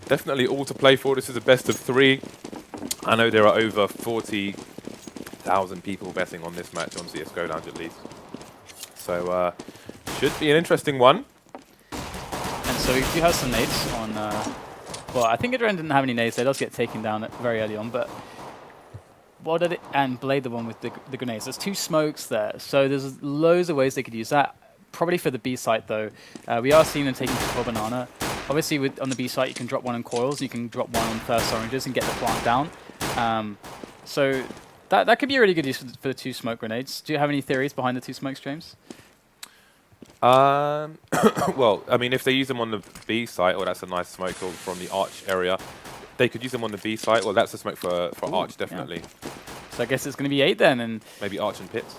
definitely all to play for. This is a best of 3. I know there are over 40,000 people betting on this match on CSGO Lounge at least. So should be an interesting one. And so if you have some nades on, well, I think Adren didn't have any nades, so it does get taken down very early on, but what did it, and Blade the one with the grenades. There's 2 smokes there, so there's loads of ways they could use that. Probably for the B site though, we are seeing them taking control banana. Obviously on the B site you can drop 1 on coils, you can drop 1 on first oranges and get the plant down. So that could be a really good use for the 2 smoke grenades. Do you have any theories behind the 2 smokes, James? Well, I mean, if they use them on the B site, well, that's a nice smoke from the arch area. They could use them on the B site. Well, that's a smoke for arch, definitely. Yeah. So I guess it's going to be 8 then, and maybe arch and pits.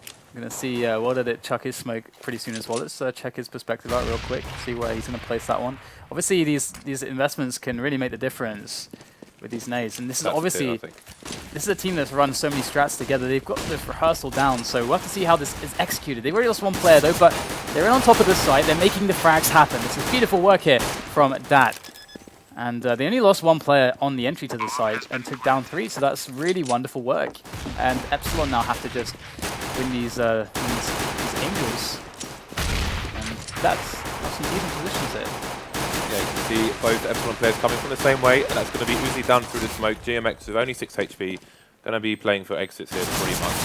I'm going to see what did it chuck his smoke pretty soon as well. Let's check his perspective out real quick, see where he's going to place that one. Obviously, these investments can really make the difference with these nades, and this is obviously this is a team that's run so many strats together. They've got this rehearsal down, so we'll have to see how this is executed. They've already lost 1 player though, but they're in on top of the site. They're making the frags happen. This is beautiful work here from dAt. And they only lost 1 player on the entry to the site and took down 3, so that's really wonderful work. And Epsilon now have to just win these angels. And that's some decent positions here. Yeah, you can see both Epsilon players coming from the same way, and that's going to be Uzi down through the smoke. GMX with only 6 HP, going to be playing for exits here pretty much.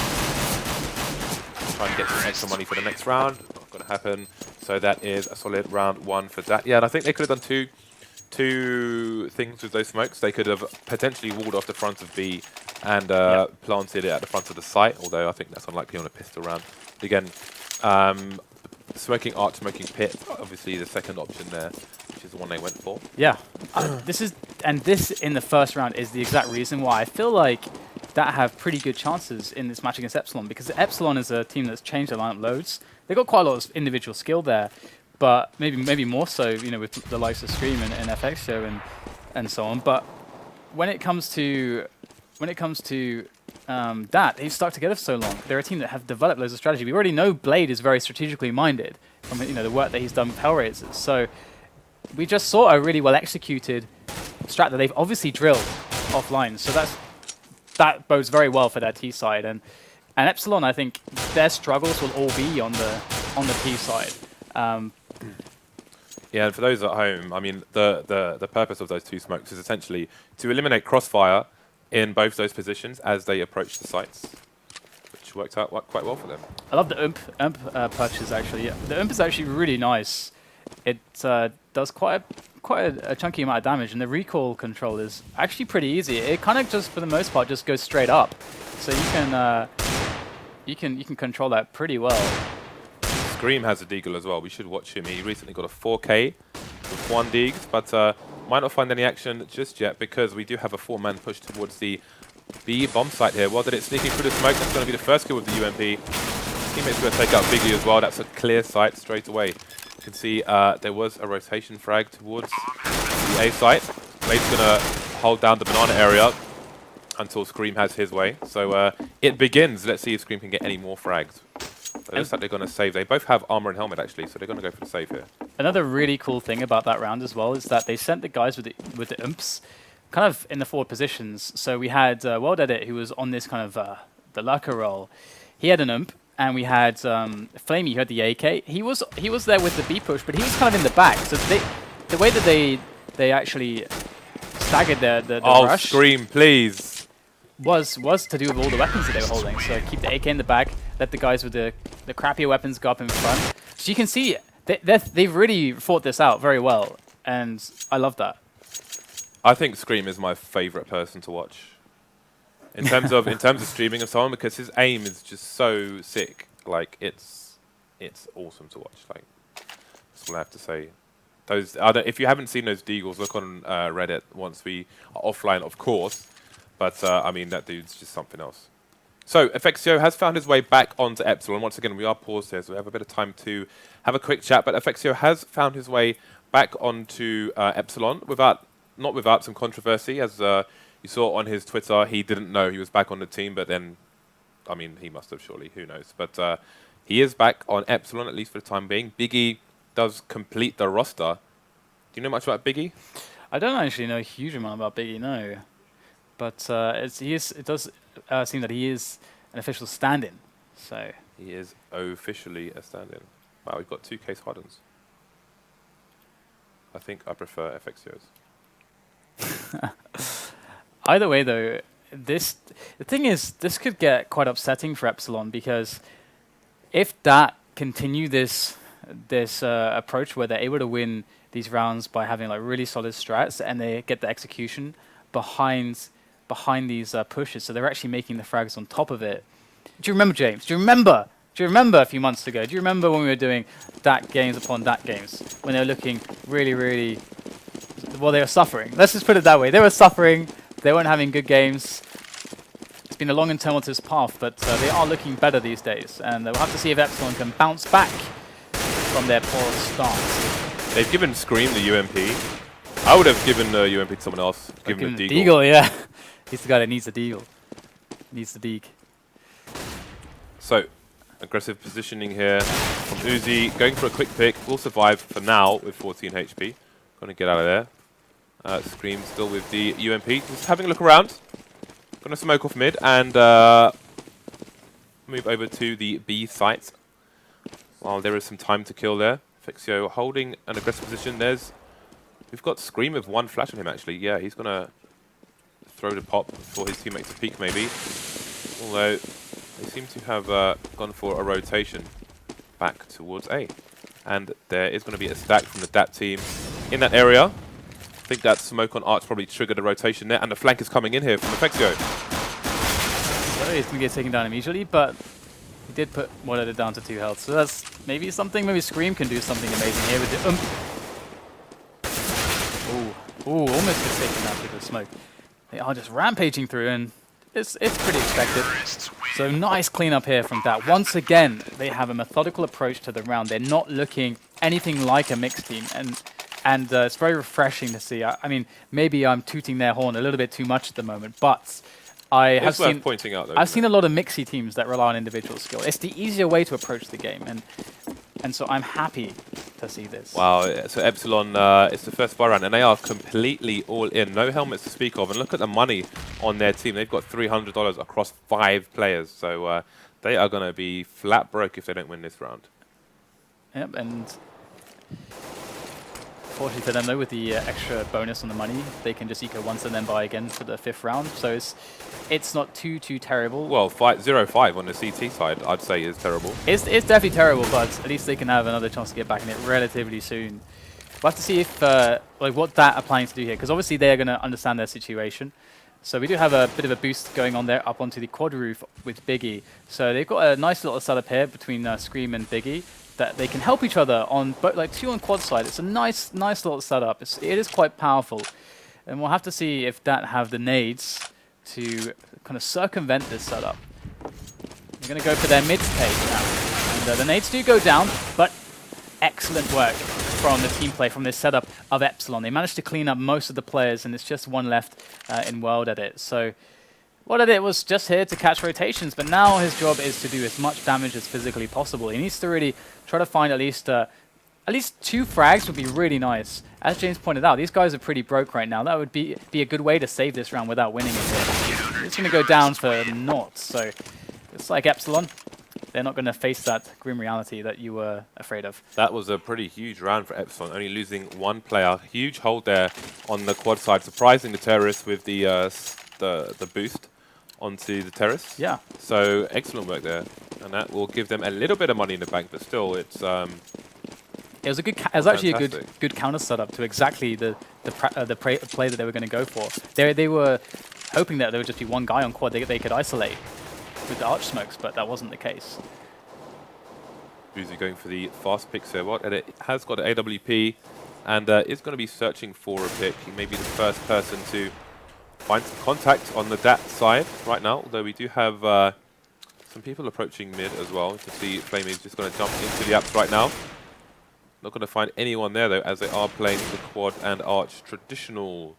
Trying to get some extra money for the next round. Not going to happen. So that is a solid round 1 for that. Yeah, and I think they could have done two things with those smokes. They could have potentially walled off the front of B and planted it at the front of the site, although I think that's unlikely on a pistol round. Again, smoking arch, smoking pit, obviously the second option there, which is the one they went for. Yeah, this in the first round is the exact reason why I feel like that have pretty good chances in this match against Epsilon, because Epsilon is a team that's changed their lineup loads. They've got quite a lot of individual skill there, but maybe more so, you know, with the likes of Scream and FXio and so on. But when it comes to dAt, they've stuck together for so long. They're a team that have developed loads of strategy. We already know Blade is very strategically minded from the work that he's done with Hellraisers. So we just saw a really well executed strat that they've obviously drilled offline. So that bodes very well for their T side. And Epsilon, I think their struggles will all be on the T side. Yeah, and for those at home, I mean, the purpose of those 2 smokes is essentially to eliminate crossfire in both those positions as they approach the sites, which worked out quite well for them. I love the UMP purchase, actually. Yeah. The UMP is actually really nice. It does quite a chunky amount of damage, and the recoil control is actually pretty easy. It kind of just, for the most part, just goes straight up. So you can control that pretty well. Scream has a deagle as well. We should watch him. He recently got a 4K with 1 deags, but might not find any action just yet because we do have a 4-man push towards the B bomb site here. Well, did it sneaking through the smoke? That's going to be the first kill with the UMP. Teammates going to take out Biggie as well. That's a clear sight straight away. You can see there was a rotation frag towards the A site. Blade's going to hold down the banana area until Scream has his way. So it begins. Let's see if Scream can get any more frags. It looks like they're going to save. They both have armor and helmet, actually, so they're going to go for the save here. Another really cool thing about that round as well is that they sent the guys with the umps kind of in the forward positions. So we had World Edit, who was on this kind of the lurker role. He had an ump, and we had Flamey, who had the AK. He was there with the B push, but he was kind of in the back. So the way that they actually staggered the rush. Scream, please. Was to do with all the weapons that they were holding. So keep the AK in the back, let the guys with the crappier weapons go up in front. So you can see they've really fought this out very well, and I love that. I think Scream is my favorite person to watch in terms of streaming and so on, because his aim is just so sick. Like it's awesome to watch. Like that's what I have to say. If you haven't seen those deagles, look on Reddit once we are offline, of course. But, I mean, that dude's just something else. So, FXio has found his way back onto Epsilon. Once again, we are paused here, so we have a bit of time to have a quick chat. But FXio has found his way back onto Epsilon, not without some controversy. As you saw on his Twitter, he didn't know he was back on the team, but then, I mean, he must have surely, who knows. But he is back on Epsilon, at least for the time being. Biggie does complete the roster. you know much about Biggie? I don't actually know a huge amount about Biggie, no. But it does seem that he is an official stand-in. So He is officially a stand-in. Wow, we've got 2 case hardens. I think I prefer FXOs. either way, though, the thing is, this could get quite upsetting for Epsilon, because if dAt continue this approach where they're able to win these rounds by having like really solid strats, and they get the execution behind these pushes, so they're actually making the frags on top of it. Do you remember, James? Do you remember a few months ago? Do you remember when we were doing dAt games upon dAt games, when they were looking really, really, well, they were suffering. Let's just put it that way. They were suffering. They weren't having good games. It's been a long and tumultuous path, but they are looking better these days, and we'll have to see if Epsilon can bounce back from their poor start. They've given Scream the UMP. I would have given the UMP to someone else. Give him the Deagle, yeah. He's the guy that needs the Deagle. Needs the Deeg. So, aggressive positioning here from Uzi. Going for a quick pick. Will survive for now with 14 HP. Going to get out of there. Scream still with the UMP. Just having a look around. Going to smoke off mid and move over to the B site. While there is some time to kill there. Fixio holding an aggressive position. We've got Scream with 1 flash on him actually. Yeah, he's going to throw the pop for his teammates to peek maybe. Although they seem to have gone for a rotation back towards A. And there is going to be a stack from the dAt team in that area. I think that smoke on Arch probably triggered a rotation there, and the flank is coming in here from Fixio. So he's going to get taken down immediately, but he did put one of it down to 2 health. So that's maybe something. Maybe Scream can do something amazing here with the Ooh, almost gets taken down through the smoke. They are just rampaging through, and it's pretty expected. So nice cleanup here from dAt. Once again, they have a methodical approach to the round. They're not looking anything like a mixed team, and it's very refreshing to see. I mean, maybe I'm tooting their horn a little bit too much at the moment, but I've seen a lot of mixy teams that rely on individual skill. It's the easier way to approach the game, and so I'm happy to see this. Wow, so Epsilon, it's the first buy round, and they are completely all in. No helmets to speak of, and look at the money on their team. They've got $300 across 5 players, so they are going to be flat broke if they don't win this round. Yep, and fortunately for them though, with the extra bonus on the money, they can just eco once and then buy again for the 5th round. So it's not too terrible. Well, 0-5 on the CT side, I'd say is terrible. It's definitely terrible, but at least they can have another chance to get back in it relatively soon. We'll have to see if like what dAt are planning to do here, because obviously they are going to understand their situation. So we do have a bit of a boost going on there up onto the quad roof with Biggie. So they've got a nice little setup here between Scream and Biggie, that they can help each other on like 2 on quad side. It's a nice little setup. It is quite powerful, and we'll have to see if dAt have the nades to kind of circumvent this setup. They're going to go for their mid stage now, and the nades do go down, but excellent work from the team play from this setup of Epsilon. They managed to clean up most of the players, and it's just 1 left in World Edit. So What dAt was just here to catch rotations, but now his job is to do as much damage as physically possible. He needs to really try to find at least 2 frags would be really nice. As James pointed out, these guys are pretty broke right now. That would be a good way to save this round without winning it. It's going to go down for naught, so it's like Epsilon. They're not going to face that grim reality that you were afraid of. That was a pretty huge round for Epsilon, only losing 1 player. Huge hold there on the quad side, surprising the terrorists with the boost onto the terrace. Yeah. So excellent work there, and that will give them a little bit of money in the bank, but still, it's it was a good. It was actually a good counter setup to exactly the play that they were going to go for. They were hoping that there would just be 1 guy on quad they could isolate with the arch smokes, but that wasn't the case. Uzi going for the fast picks here. And it has got an AWP, and is going to be searching for a pick. He may be the first person to find some contact on the dAt side right now, although we do have some people approaching mid as well. You can see Flame is just going to jump into the apps right now. Not going to find anyone there though, as they are playing the quad and arch traditional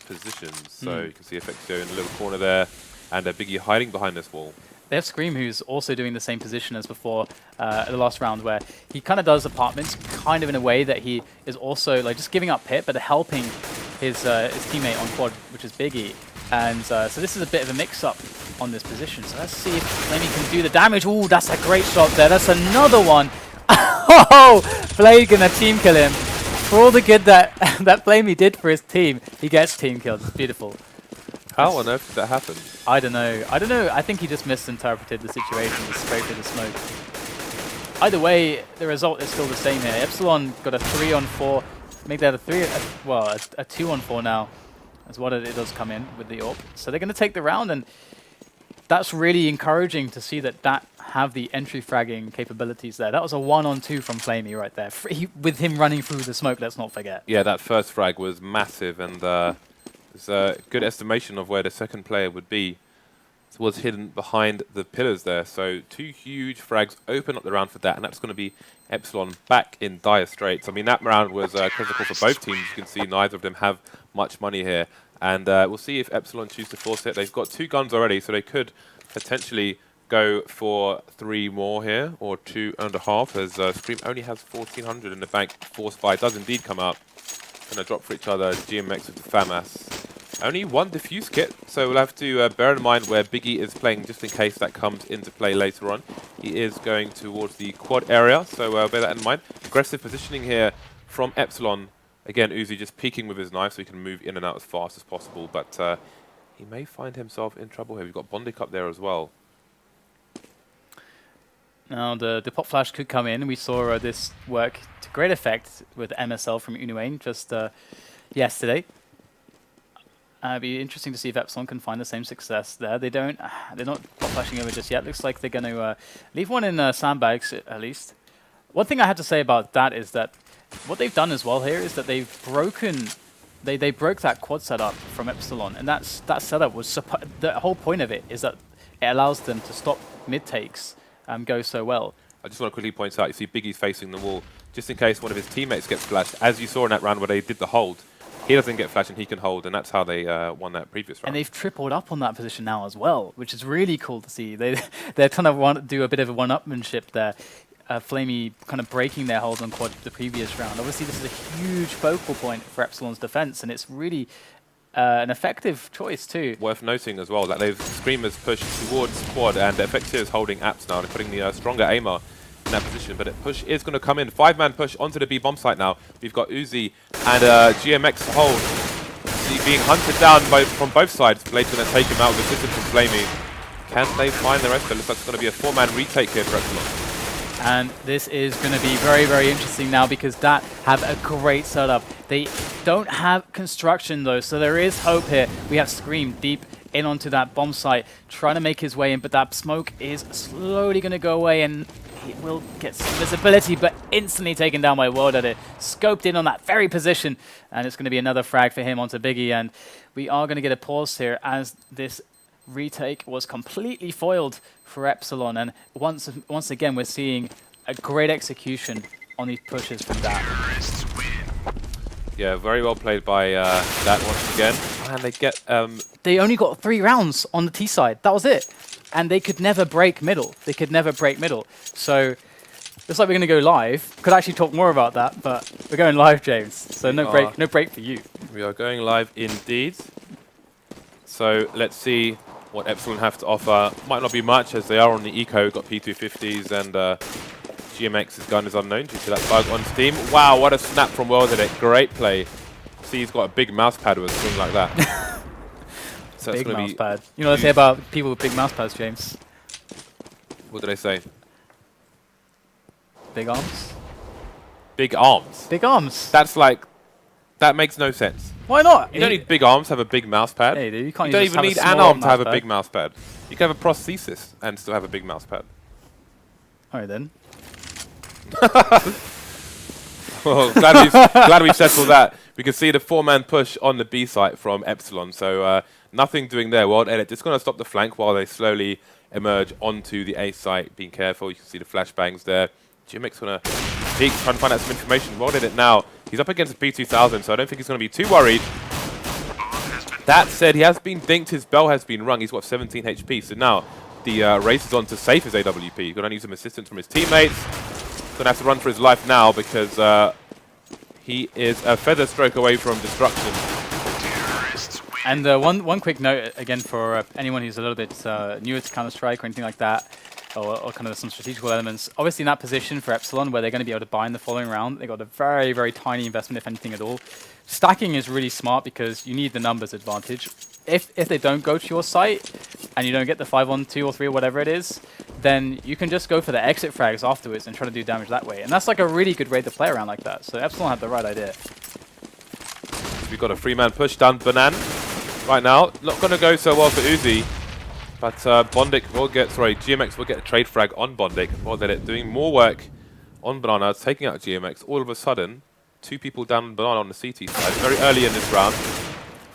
positions. So you can see Effectio in the little corner there, and Biggie hiding behind this wall. they have Scream, who's also doing the same position as before the last round, where he kind of does apartments, kind of in a way that he is also like just giving up pit, but helping his teammate on quad, which is Biggie. And so this is a bit of a mix-up on this position. So let's see if Flamey can do the damage. Ooh, that's a great shot there. That's another one. Oh, Flay gonna team kill him. For all the good that that Flamey did for his team, he gets team killed. It's beautiful. How on earth did that happen? I don't know. I think he just misinterpreted the situation, just straight through the smoke. Either way, the result is still the same here. Epsilon got a 3-on-4. Make that a 2-on-4 now. As what it does come in with the AWP. So they're going to take the round, and that's really encouraging to see that have the entry fragging capabilities there. That was a 1-on-2 from Flamey right there. With him running through the smoke, let's not forget. Yeah, that first frag was massive, and there's a good estimation of where the second player would be. It was hidden behind the pillars there. So 2 huge frags open up the round for that, and that's going to be Epsilon back in dire straits. I mean, that round was critical for both teams. You can see neither of them have much money here. And we'll see if Epsilon choose to force it. They've got 2 guns already, so they could potentially go for 3 more here, or 2.5, as Scream only has 1,400 in the bank. Force buy does indeed come out. Going to drop for each other, GMX with the FAMAS. Only 1 diffuse kit, so we'll have to bear in mind where Biggie is playing, just in case that comes into play later on. He is going towards the quad area, so bear that in mind. Aggressive positioning here from Epsilon. Again, Uzi just peeking with his knife so he can move in and out as fast as possible, but he may find himself in trouble here. We've got Bondic up there as well. Now the pop flash could come in. We saw this work to great effect with MSL from Unuane just yesterday. It'd be interesting to see if Epsilon can find the same success there. They're not pop flashing over just yet. Looks like they're going to leave one in sandbags at least. One thing I had to say about that is that what they've done as well here is that they've broken. They broke that quad setup from Epsilon, and that setup was the whole point of it is that it allows them to stop mid takes go so well. I just want to quickly point out, you see Biggie's facing the wall, just in case one of his teammates gets flashed. As you saw in that round where they did the hold, he doesn't get flashed and he can hold, and that's how they won that previous round. And they've tripled up on that position now as well, which is really cool to see. They're trying to do a bit of a one-upmanship there. Flamey kind of breaking their hold on quad the previous round. Obviously, this is a huge focal point for Epsilon's defense, and it's really an effective choice too. Worth noting as well that they've Screamers pushed towards quad, and Effective is holding apps now. They're putting the stronger aimer in that position, but it push is going to come in. 5-man push onto the B bomb site now. We've got Uzi and GMX hold. Uzi being hunted down from both sides. Blade's going to take him out with assistance from Flamey. Can they find the rest? It looks like it's going to be a 4-man retake here for Epsilon. And this is going to be very, very interesting now because dAt have a great setup. They don't have construction though, so there is hope here. We have Scream deep in onto that bomb site, trying to make his way in, but that smoke is slowly going to go away and he will get some visibility, but instantly taken down by dAt. Scoped in on that very position, and it's going to be another frag for him onto Biggie, and we are going to get a pause here as this retake was completely foiled for Epsilon, and once again we're seeing a great execution on these pushes from dAt. Yeah, very well played by dAt once again. And they get... They only got 3 rounds on the T side. That was it. And they could never break middle. So looks like we're going to go live. Could actually talk more about that, but we're going live, James. So no break for you. We are going live indeed. So let's see what Epsilon have to offer. Might not be much as they are on the eco, got P250s, and GMX's gun is unknown due to that bug on Steam. Wow, what a snap from dAt. Great play. See, he's got a big mouse pad with a swing like that. So big mouse pad. You know what they say about people with big mouse pads, James? What did they say? Big arms? Big arms? Big arms. That's like... That makes no sense. Why not? You don't need big arms to have a big mouse pad. Hey, dude, you don't even need an arm to have a big mouse pad. You can have a prosthesis and still have a big mouse pad. Alright then. Well, glad we've settled that. We can see the 4-man push on the B site from Epsilon. So nothing doing there. dAt just going to stop the flank while they slowly emerge onto the A site. Being careful. You can see the flashbangs there. GMX going to peek, trying to find out some information. dAt now. He's up against a P2000, so I don't think he's going to be too worried. That said, he has been dinked. His bell has been rung. He's got 17 HP. So now the races on to save his AWP. Going to need some assistance from his teammates. Going to have to run for his life now because he is a feather stroke away from destruction. And one quick note, again, for anyone who's a little bit newer to Counter-Strike or anything like that, or kind of some strategical elements. Obviously, in that position for Epsilon, where they're going to be able to buy in the following round, they got a very, very tiny investment, if anything at all. Stacking is really smart because you need the numbers advantage. If they don't go to your site, and you don't get the 5-on-2 or 3 or whatever it is, then you can just go for the exit frags afterwards and try to do damage that way. And that's like a really good way to play around like that. So Epsilon had the right idea. We've got a 3-man push down Banan right now. Not going to go so well for Uzi. But Bondik will get, GMX will get a trade frag on Bondik. While they're doing more work on Banana, taking out GMX. All of a sudden, 2 people down on Banana on the CT side. Very early in this round.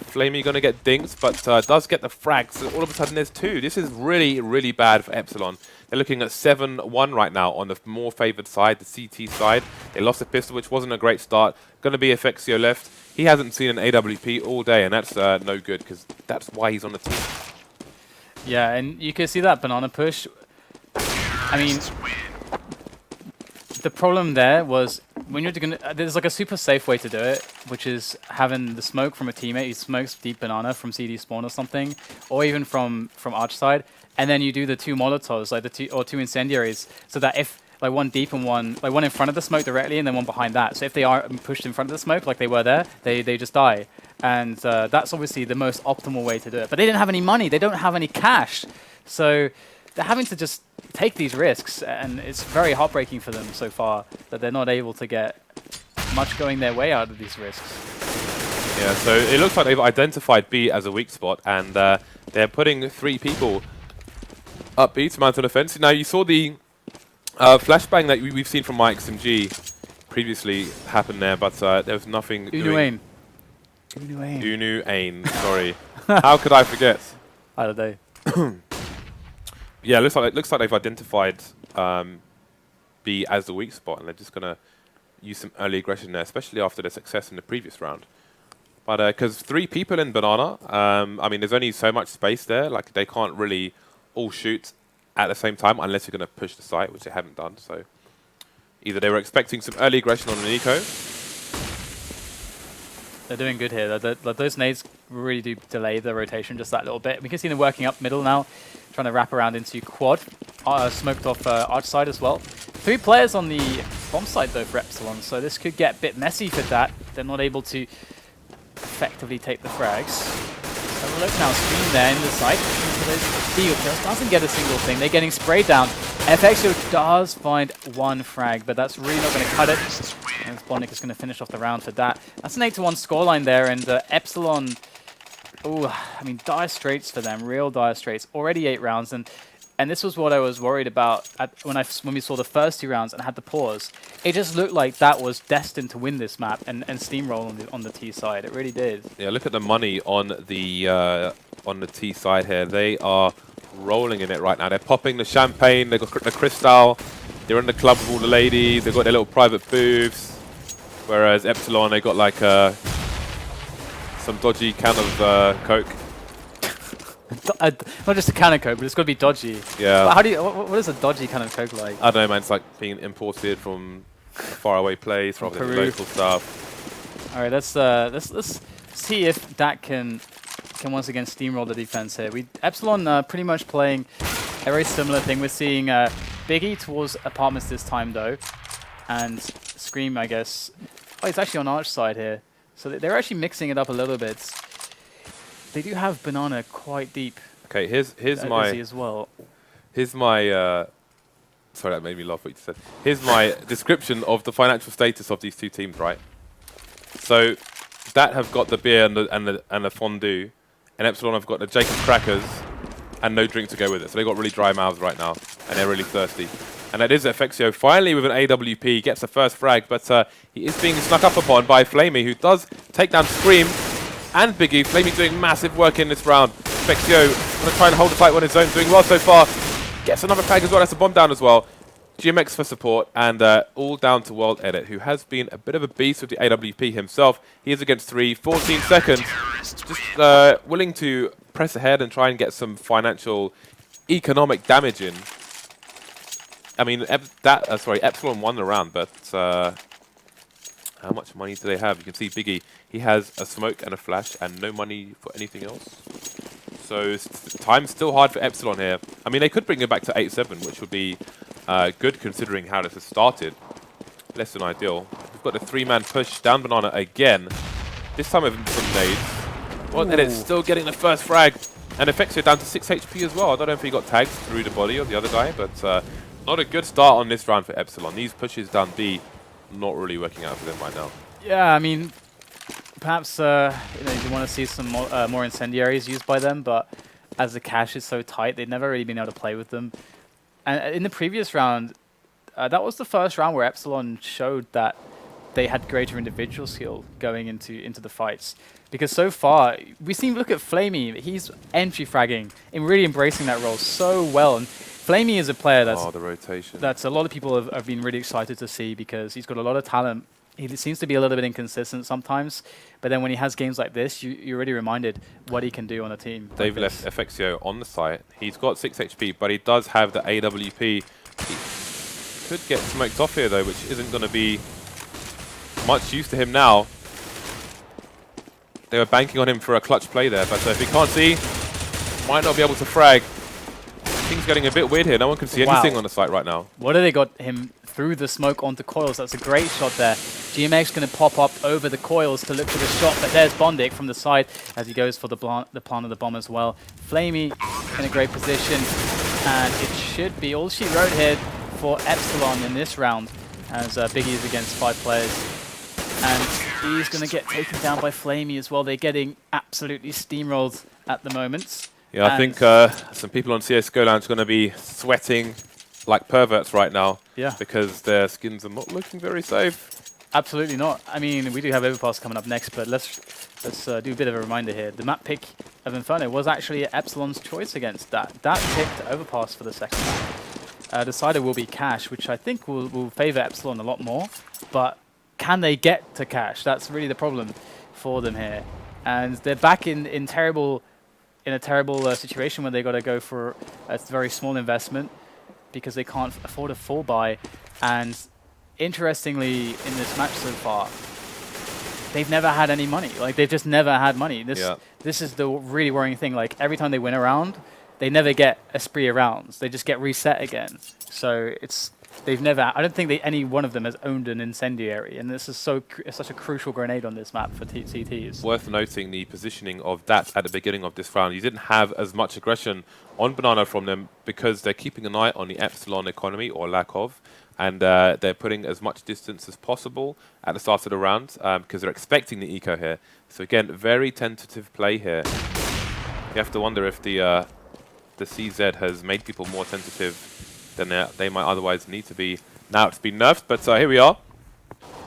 Flamey going to get dinked, but does get the frag. So all of a sudden there's 2. This is really, really bad for Epsilon. They're looking at 7-1 right now on the more favoured side, the CT side. They lost a pistol, which wasn't a great start. Going to be FACEIT left. He hasn't seen an AWP all day, and that's no good, because that's why he's on the team. Yeah, and you can see that Banana push. I mean, the problem there was when you're going to, there's like a super safe way to do it, which is having the smoke from a teammate who smokes deep Banana from CD spawn or something, or even from arch side, and then you do the 2 Molotovs, like the 2 incendiaries, so that if like one deep and one in front of the smoke directly, and then one behind that. So if they are pushed in front of the smoke, like they were there, they just die. And that's obviously the most optimal way to do it. But they didn't have any money. They don't have any cash. So they're having to just take these risks. And it's very heartbreaking for them so far that they're not able to get much going their way out of these risks. Yeah, so it looks like they've identified B as a weak spot. And they're putting 3 people up B to mount an offensive. Now, you saw the flashbang that we've seen from MyXMG previously happen there. But there was nothing doing. Unu Ain, sorry. How could I forget? I don't know. Yeah, it looks like they've identified B as the weak spot, and they're just going to use some early aggression there, especially after their success in the previous round. But because 3 people in Banana, I mean, there's only so much space there. Like, they can't really all shoot at the same time unless you're going to push the site, which they haven't done. So either they were expecting some early aggression on an eco. They're doing good here. Those nades really do delay the rotation just that little bit. We can see them working up middle now, trying to wrap around into quad. Smoked off arch side as well. 3 players on the bomb side though for Epsilon, so this could get a bit messy for dAt. They're not able to effectively take the frags. So look now, Scream there in the side. Deagle kills, doesn't get a single thing. They're getting sprayed down. FACEIT does find 1 frag, but that's really not going to cut it. And Bondik is going to finish off the round for dAt. That's an 8-1 scoreline there, and Epsilon, I mean, dire straits for them, real dire straits. Already 8 rounds, and this was what I was worried about when we saw the first 2 rounds and had the pause. It just looked like dAt was destined to win this map and steamroll on the T side. It really did. Yeah, look at the money on the T side here. They are rolling in it right now. They're popping the champagne. They've got the crystal. They're in the club with all the ladies. They've got their little private booths. Whereas Epsilon, they got like some dodgy can of Coke. Not just a can of Coke, but it's got to be dodgy. Yeah. But how do you? What is a dodgy can of Coke like? I don't know, man. It's like being imported from a faraway place rather than local stuff. All right, let's see if dAt can once again steamroll the defense here. Epsilon pretty much playing a very similar thing. We're seeing Biggie towards apartments this time though, and Scream, I guess. Oh, he's actually on arch side here, so they're actually mixing it up a little bit. They do have Banana quite deep. Okay, here's my as well. Here's my sorry, that made me laugh what you said. Here's my description of the financial status of these 2 teams, right? So dAt have got the beer and the fondue, and Epsilon have got the Jacob's crackers and no drink to go with it. So they've got really dry mouths right now, and they're really thirsty. And that is FACEIT finally with an AWP, gets the first frag, but he is being snuck up upon by Flamey, who does take down Scream and Biggie. Flamey doing massive work in this round. FACEIT going to try and hold the fight on his own, doing well so far. Gets another frag as well, that's a bomb down as well. GMX for support, and all down to World Edit, who has been a bit of a beast with the AWP himself. He is against 3, 14 seconds. Just willing to press ahead and try and get some financial economic damage in. I mean, Epsilon won the round, but how much money do they have? You can see Biggie, he has a smoke and a flash and no money for anything else. So time's still hard for Epsilon here. I mean, they could bring it back to 8-7, which would be good considering how this has started. Less than ideal. We've got a 3-man push down Banana again. This time with some nades. Well, and it's still getting the first frag. And FACEIT down to 6 HP as well. I don't know if he got tagged through the body of the other guy, but not a good start on this round for Epsilon. These pushes down B, not really working out for them right now. Yeah, I mean, perhaps you want to see some more incendiaries used by them, but as the cache is so tight, they've never really been able to play with them. And in the previous round, that was the first round where Epsilon showed that they had greater individual skill going into the fights. Because so far, look at Flamey, he's entry fragging and really embracing that role so well. And Flamey is a player that's the rotation. That's a lot of people have been really excited to see because he's got a lot of talent. He seems to be a little bit inconsistent sometimes, but then when he has games like this, you're really reminded what he can do on a team. They've left FACEIT on the site. He's got 6 HP, but he does have the AWP. He could get smoked off here though, which isn't going to be much use to him now. They were banking on him for a clutch play there, but if he can't see, might not be able to frag. Things getting a bit weird here. No one can see anything on the site right now. What have they got him through the smoke onto coils? That's a great shot there. GMX going to pop up over the coils to look for the shot, but there's Bondic from the side as he goes for the plant of the bomb as well. Flamey in a great position, and it should be all she wrote here for Epsilon in this round as Biggie is against 5 players. And he's going to get taken down by Flamey as well. They're getting absolutely steamrolled at the moment. Yeah, I think some people on CSGO Lounge are going to be sweating like perverts right now. Yeah. Because their skins are not looking very safe. Absolutely not. I mean, we do have Overpass coming up next, but let's do a bit of a reminder here. The map pick of Inferno was actually Epsilon's choice against that. That picked Overpass for the second map. Decider will be Cash, which I think will favor Epsilon a lot more. But can they get to Cash? That's really the problem for them here. And they're back in a terrible situation where they got to go for a very small investment because they can't afford a full buy. And interestingly, in this match so far, they've never had any money. Like, they've just never had money. This is the really worrying thing. Like, every time they win a round, they never get a spree of rounds. They just get reset again. So they've never. I don't think any one of them has owned an incendiary, and this is such a crucial grenade on this map for CTs. Worth noting the positioning of dAt at the beginning of this round. You didn't have as much aggression on Banana from them because they're keeping an eye on the Epsilon economy or lack of, and they're putting as much distance as possible at the start of the round because they're expecting the eco here. So again, very tentative play here. You have to wonder if the CZ has made people more tentative than they might otherwise need to be. Now it's been nerfed, but here we are.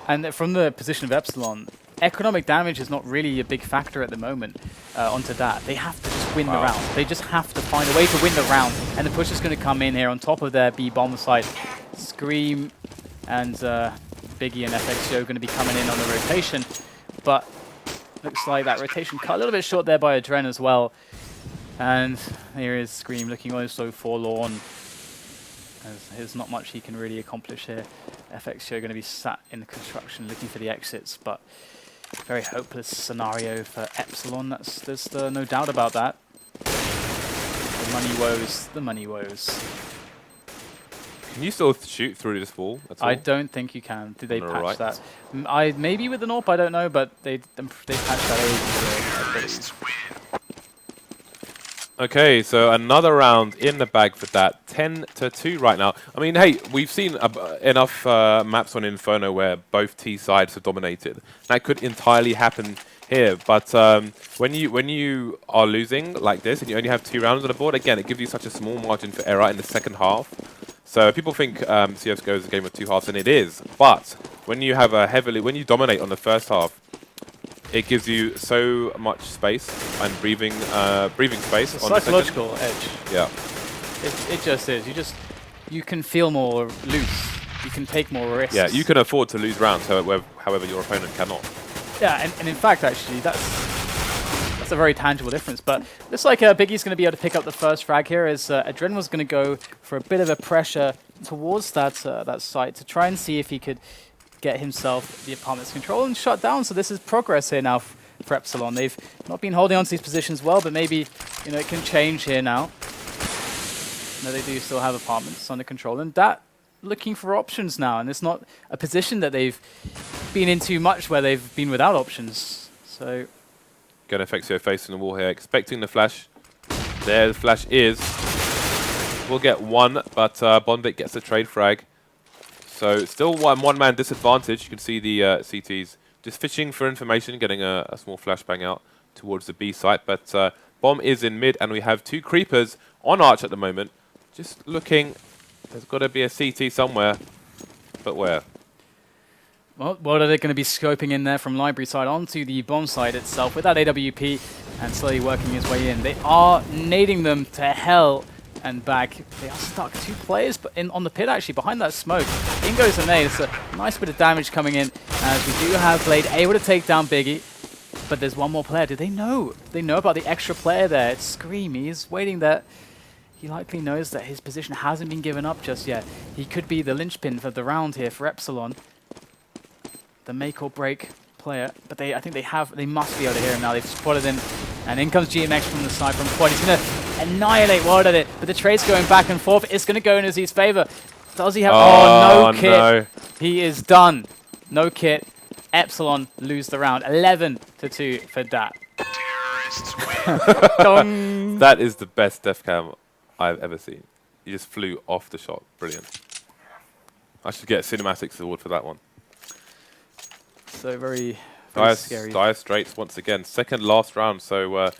And from the position of Epsilon, economic damage is not really a big factor at the moment onto that. They have to just win the round. They just have to find a way to win the round. And the push is going to come in here on top of their B bomb site. Scream and Biggie and FXO going to be coming in on the rotation. But looks like that rotation cut a little bit short there by Adren as well. And here is Scream looking also forlorn. There's not much he can really accomplish here. FXO going to be sat in the construction looking for the exits, but very hopeless scenario for Epsilon. There's no doubt about that. The money woes, the money woes. Can you still shoot through this wall at all? I don't think you can. Did they patch that? Maybe with the AWP, I don't know, but they patched that over, I believe. Okay, so another round in the bag for that. 10-2 right now. I mean, hey, we've seen enough maps on Inferno where both T sides have dominated. That could entirely happen here, but when you are losing like this and you only have 2 rounds on the board, again, it gives you such a small margin for error in the second half. So people think CSGO is a game of 2 halves, and it is. But when you have when you dominate on the first half, it gives you so much space and breathing space. It's a psychological edge. Yeah. It just is. You can feel more loose. You can take more risks. Yeah, you can afford to lose rounds, however your opponent cannot. Yeah, and in fact, actually, that's That's a very tangible difference. But looks like Biggie's going to be able to pick up the first frag here, as Adren was going to go for a bit of a pressure towards that that site to try and see if he could get himself the apartment's control and shut down. So this is progress here now for Epsilon. They've not been holding on to these positions well, but maybe, you know, it can change here now. No, they do still have apartments under control, and dAt looking for options now, and it's not a position that they've been in too much where they've been without options. So Going to FACEIT facing the wall here, expecting the flash. There the flash is. We'll get one, but Bondvik gets a trade frag. So still one-man disadvantage. You can see the CTs just fishing for information, getting a small flashbang out towards the B site. But Bomb is in mid, and we have 2 creepers on Arch at the moment. Just looking, there's got to be a CT somewhere, but where? well, what are they going to be scoping in there from library side onto the bomb side itself with that AWP and slowly working his way in. They are nading them to hell and back. They are stuck 2 players but on the pit actually behind that smoke. In goes the nade. It's a nice bit of damage coming in as we do have Blade able to take down Biggie. But there's one more player. Do they know? Do they know about the extra player there? It's Scream. He's waiting there. He likely knows that his position hasn't been given up just yet. He could be the linchpin for the round here for Epsilon. The make or break player. But I think they must be able to hear him now. They've spotted him. And in comes GMX from the side from quad. He's going to annihilate World at it. But the trade's going back and forth. It's going to go in Uzi's favor. Does he have... Oh, no kit. No. He is done. No kit. Epsilon lose the round. 11-2 for dAt. That is the best death cam I've ever seen. He just flew off the shot. Brilliant. I should get a cinematics award for that one. So very scary. Dire Straits once again. Second last round, so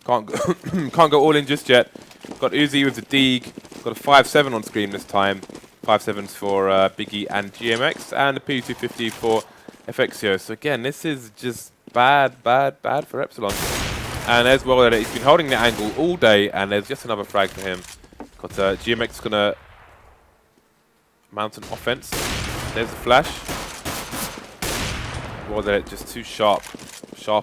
can't go all in just yet. Got Uzi with the Deeg. Got a 5-7 on screen this time. 5-7s for Biggie and GMX, and a P250 for FACEIT. So again, this is just bad for Epsilon. And as well, he's been holding the angle all day, and there's just another frag for him. Got GMX gonna mount an offense. There's the flash. Well, they're just too sharp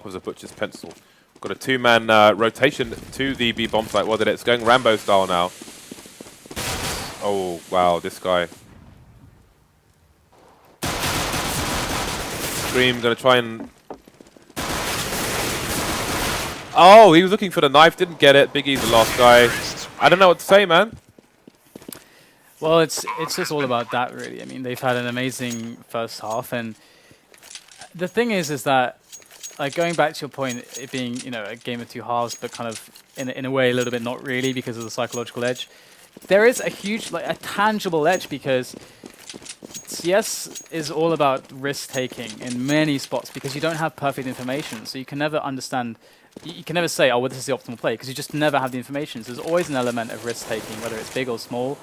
as a butcher's pencil. Got a 2-man rotation to the B bomb site. Well, it's going Rambo style now. Oh wow, this guy. Scream gonna try and... Oh, he was looking for the knife, didn't get it. Biggie's the last guy. I don't know what to say, man. Well, it's just all about that, really. I mean, they've had an amazing first half, and the thing is that, like, going back to your point, it being, you know, a game of 2 halves, but kind of in a way a little bit not really because of the psychological edge. There is a huge, like, a tangible edge because CS is all about risk-taking in many spots because you don't have perfect information, so you can never understand. You can never say, oh, well, this is the optimal play, because you just never have the information. So there's always an element of risk-taking, whether it's big or small.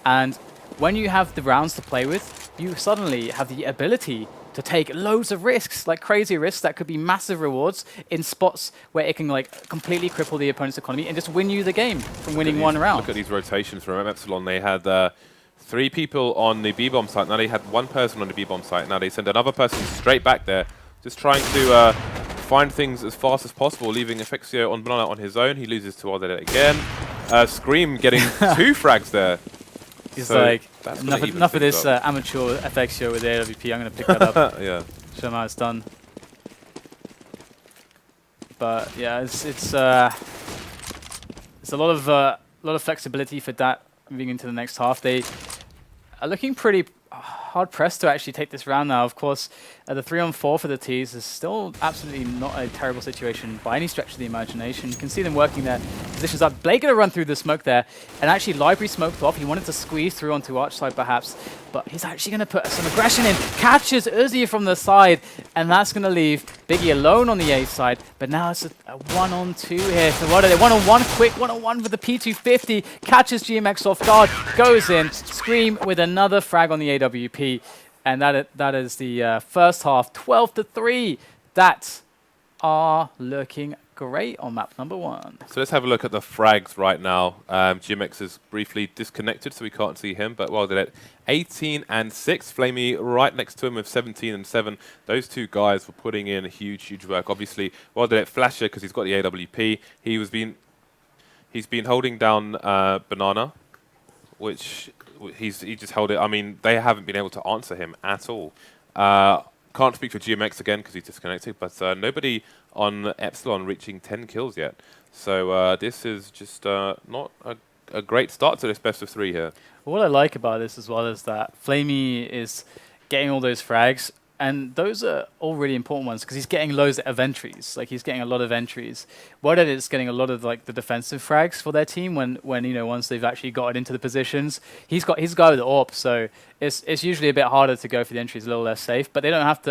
And when you have the rounds to play with, you suddenly have the ability to take loads of risks, like crazy risks that could be massive rewards in spots where it can like completely cripple the opponent's economy and just win you the game from winning one round. Look at these rotations from Epsilon. They had 3 people on the B-bomb site. Now they had 1 person on the B-bomb site. Now they send another person straight back there, just trying to find things as fast as possible, leaving FACEIT on Banana on his own. He loses to Da'at again. Scream getting 2 frags there. He's so like, enough of this amateur FACEIT with the AWP. I'm going to pick that up. Yeah. Show them how it's done. But yeah, it's a lot of flexibility for dAt moving into the next half. They are looking pretty hard pressed to actually take this round now. Of course, the 3-on-4 for the T's is still absolutely not a terrible situation by any stretch of the imagination. You can see them working their positions up. Blake going to run through the smoke there, and actually Library smoked off. He wanted to squeeze through onto Arch side perhaps, but he's actually going to put some aggression in. Catches Uzi from the side, and that's going to leave Biggie alone on the A side. But now it's a 1-on-2 here. So what are they? 1-on-1, quick 1-on-1 with the P250. Catches GMX off guard, goes in. Scream with another frag on the AWP. And that is the first half, 12-3. dAt are looking great on map number 1. So let's have a look at the frags right now. GMX is briefly disconnected, so we can't see him, but well did it. 18 and 6, Flamey right next to him with 17 and 7. Those two guys were putting in huge work. Obviously, well did it. Flasher, because he's got the AWP. He's been holding down Banana, which he just held it. I mean, they haven't been able to answer him at all. Can't speak for GMX again because he's disconnected, but nobody on Epsilon reaching 10 kills yet. So this is just not a great start to this best of 3 here. What I like about this as well is that Flamey is getting all those frags, and those are all really important ones because he's getting loads of entries. Like, he's getting a lot of entries. dAt is getting a lot of like the defensive frags for their team when you know, once they've actually gotten into the positions. He's got his guy with the AWP, so it's usually a bit harder to go for the entries, a little less safe. But they don't have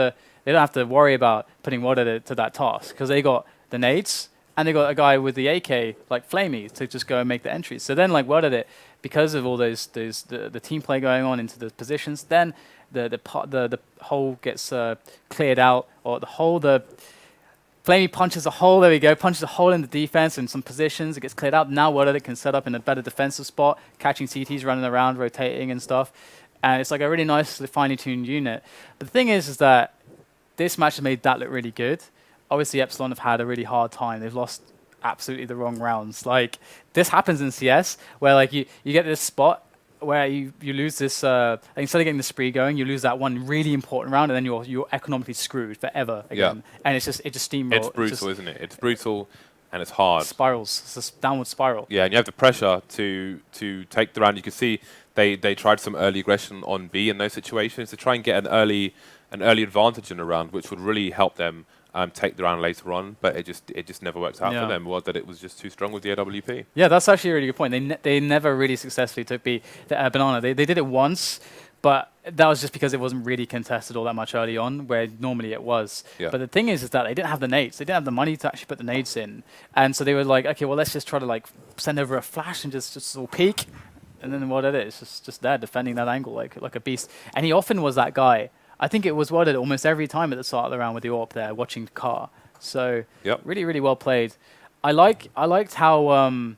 to worry about putting dAt to that task because they got the nades and they got a guy with the AK like Flamey to just go and make the entries. So then like dAt, because of all the team play going on into the positions, then the hole gets cleared out, or the Flamey punches a hole. There we go, punches a hole in the defense in some positions. It gets cleared out. Now dAt can set up in a better defensive spot, catching CTs running around, rotating and stuff. And it's like a really nicely finely tuned unit. But the thing is that this match has made that look really good. Obviously, Epsilon have had a really hard time. They've lost absolutely the wrong rounds. Like, this happens in CS, where like you get this spot where you lose this, instead of getting the spree going, you lose that one really important round, and then you're economically screwed forever again. Yeah. And it just steamrolls. It's brutal, isn't it? It's brutal and it's hard. Spirals. It's a downward spiral. Yeah, and you have the pressure to take the round. You can see they tried some early aggression on B in those situations to try and get an early advantage in the round, which would really help them take the round later on, but it just never worked out for them. That it was just too strong with the AWP. Yeah, that's actually a really good point. They never really successfully took the Banana. They did it once, but that was just because it wasn't really contested all that much early on, where normally it was. Yeah. But the thing is that they didn't have the nades. They didn't have the money to actually put the nades in, and so they were like, okay, well, let's just try to like send over a flash and just all peek, and then dAt is just there defending that angle like a beast. And he often was that guy. I think it was dAt almost every time at the start of the round with the AWP there, watching Car. So really well played. I liked how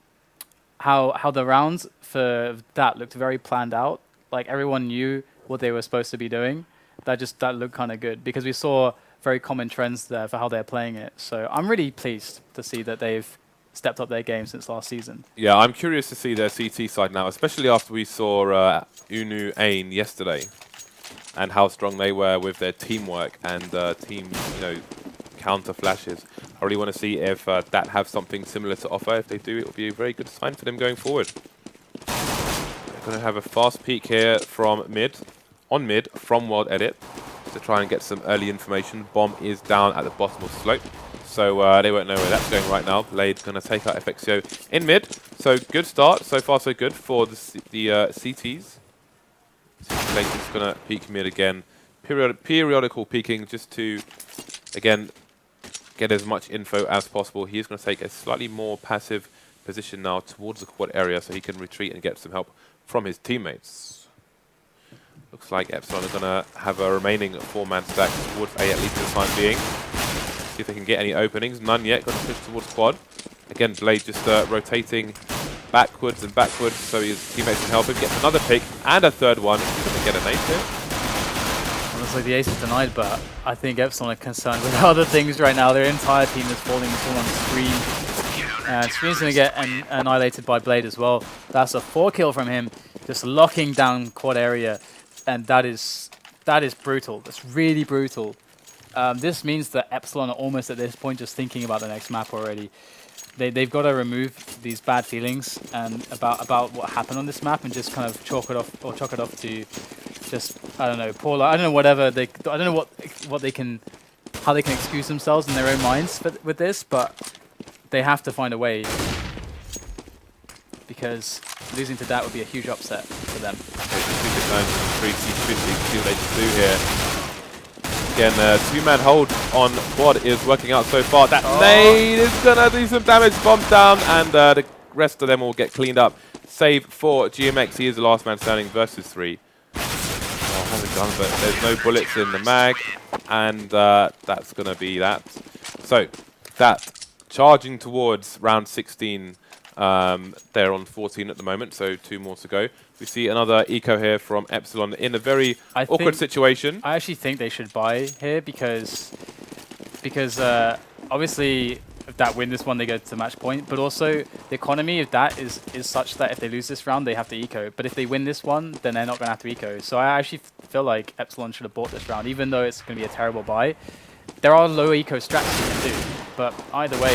the rounds for that looked very planned out. Like, everyone knew what they were supposed to be doing. That looked kind of good because we saw very common trends there for how they're playing it. So I'm really pleased to see that they've stepped up their game since last season. Yeah, I'm curious to see their CT side now, especially after we saw Unu Ain yesterday, and how strong they were with their teamwork and team, counter flashes. I really want to see if dAt have something similar to offer. If they do, it will be a very good sign for them going forward. They're going to have a fast peek here from mid from dAt to try and get some early information. Bomb is down at the bottom of slope, so they won't know where that's going right now. Blade going to take out FXO in mid. So good start. So far, so good for the CTs. Blade is going to peek mid again. Periodical peeking just to, again, get as much info as possible. He is going to take a slightly more passive position now towards the quad area so he can retreat and get some help from his teammates. Looks like Epsilon are going to have a remaining 4-man stack towards A, at least for the time being. See if they can get any openings. None yet. Going to push towards quad. Again, Blade just rotating backwards and backwards so his teammates can help him. Gets another pick and a third one. He's going to get an ace here. Well, looks like the ace is denied, but I think Epsilon are concerned with other things right now. Their entire team is falling on Scream. And Scream's going to get annihilated by Blade as well. That's a 4-kill from him, just locking down quad area. And that is brutal. That's really brutal. This means that Epsilon are almost at this point just thinking about the next map already. They've got to remove these bad feelings and about what happened on this map and just kind of chalk it off to just, I don't know, poor luck. I don't know, whatever I don't know how they can excuse themselves in their own minds with this, but they have to find a way because losing to dAt would be a huge upset for them. See what they can do here. Again, 2-man hold on quad is working out so far. That nade is going to do some damage. Bomb down, and the rest of them will get cleaned up. Save for GMX. He is the last man standing versus 3. Oh, has a gun, but there's no bullets in the mag, and that's going to be that. So, dAt charging towards round 16. They're on 14 at the moment, so 2 more to go. We see another eco here from Epsilon in a very awkward situation. I actually think they should buy here because obviously if dAt win this one, they go to match point. But also the economy of dAt is such that if they lose this round, they have to eco. But if they win this one, then they're not going to have to eco. So I actually feel like Epsilon should have bought this round, even though it's going to be a terrible buy. There are low eco strats you can do, but either way,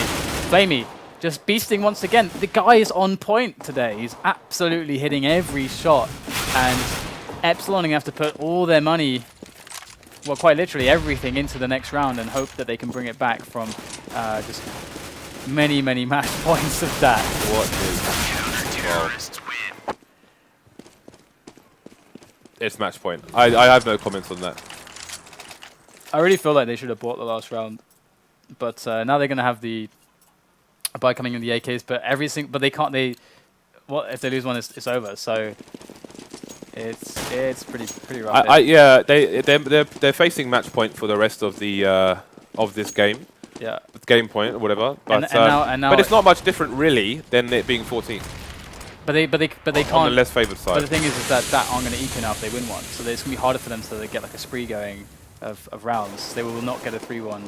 Flamey just beasting once again. The guy is on point today. He's absolutely hitting every shot, and Epsilon are going to have to put all their money, well, quite literally everything, into the next round and hope that they can bring it back from just many match points of that. What is... It's match point. I have no comments on that. I really feel like they should have bought the last round, but now they're going to have the buy coming in the AKs, but but they can't. Well, if they lose one, it's over. So it's pretty rough. Yeah, they're facing match point for the rest of the of this game. Yeah, game point or whatever. But and now but it's not much different really than it being 14. But they can't. On the less favoured side. But the thing is that aren't going to eco now if they win one. So it's going to be harder for them to get like a spree going of rounds. They will not get a 3-1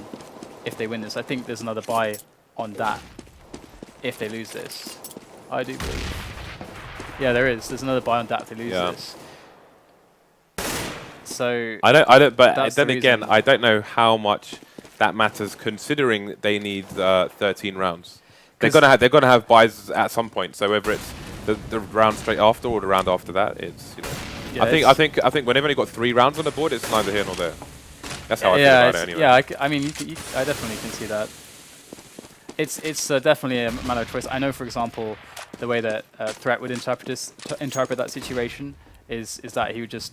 if they win this. I think there's another buy on that if they lose this. I do believe. Yeah, there is. There's another buy on that if they lose this. So I don't. But then again, I don't know how much that matters considering they need 13 rounds. They're gonna have buys at some point. So whether it's the round straight after or the round after that, it's Yeah, I think when they've only got 3 rounds on the board, it's neither here nor there. That's how I feel about it anyway. Yeah, I mean, I definitely can see that. It's definitely a matter of choice. I know, for example, the way that Threat would interpret that situation is that he would just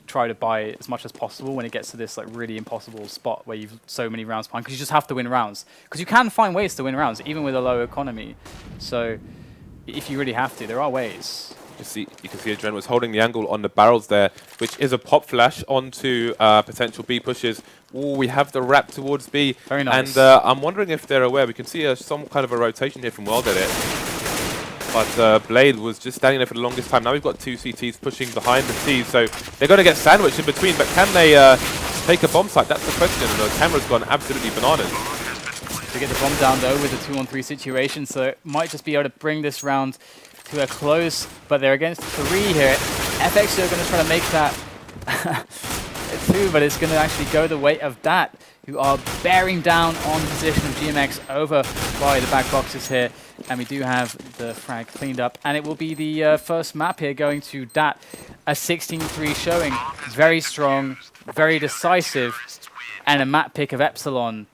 try to buy as much as possible when it gets to this like really impossible spot where you've so many rounds behind, because you just have to win rounds. Because you can find ways to win rounds even with a low economy. So if you really have to, there are ways. You can see Adren was holding the angle on the barrels there, which is a pop flash onto potential B pushes. Ooh, we have the wrap towards B. Very nice. And I'm wondering if they're aware. We can see some kind of a rotation here from dAt. But Blade was just standing there for the longest time. Now we've got 2 CTs pushing behind the Ts, so they're going to get sandwiched in between. But can they take a bomb site? That's the question. And the camera's gone absolutely bananas. To get the bomb down though with a 2-on-3 situation, so it might just be able to bring this round to a close, but they're against 3 here. FX are going to try to make that 2, but it's going to actually go the way of dAt, who are bearing down on the position of GMX over by the back boxes here. And we do have the frag cleaned up, and it will be the first map here going to dAt. A 16-3 showing, very strong, very decisive, and a map pick of Epsilon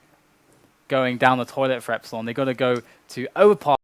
going down the toilet for Epsilon. They got to go to overpass.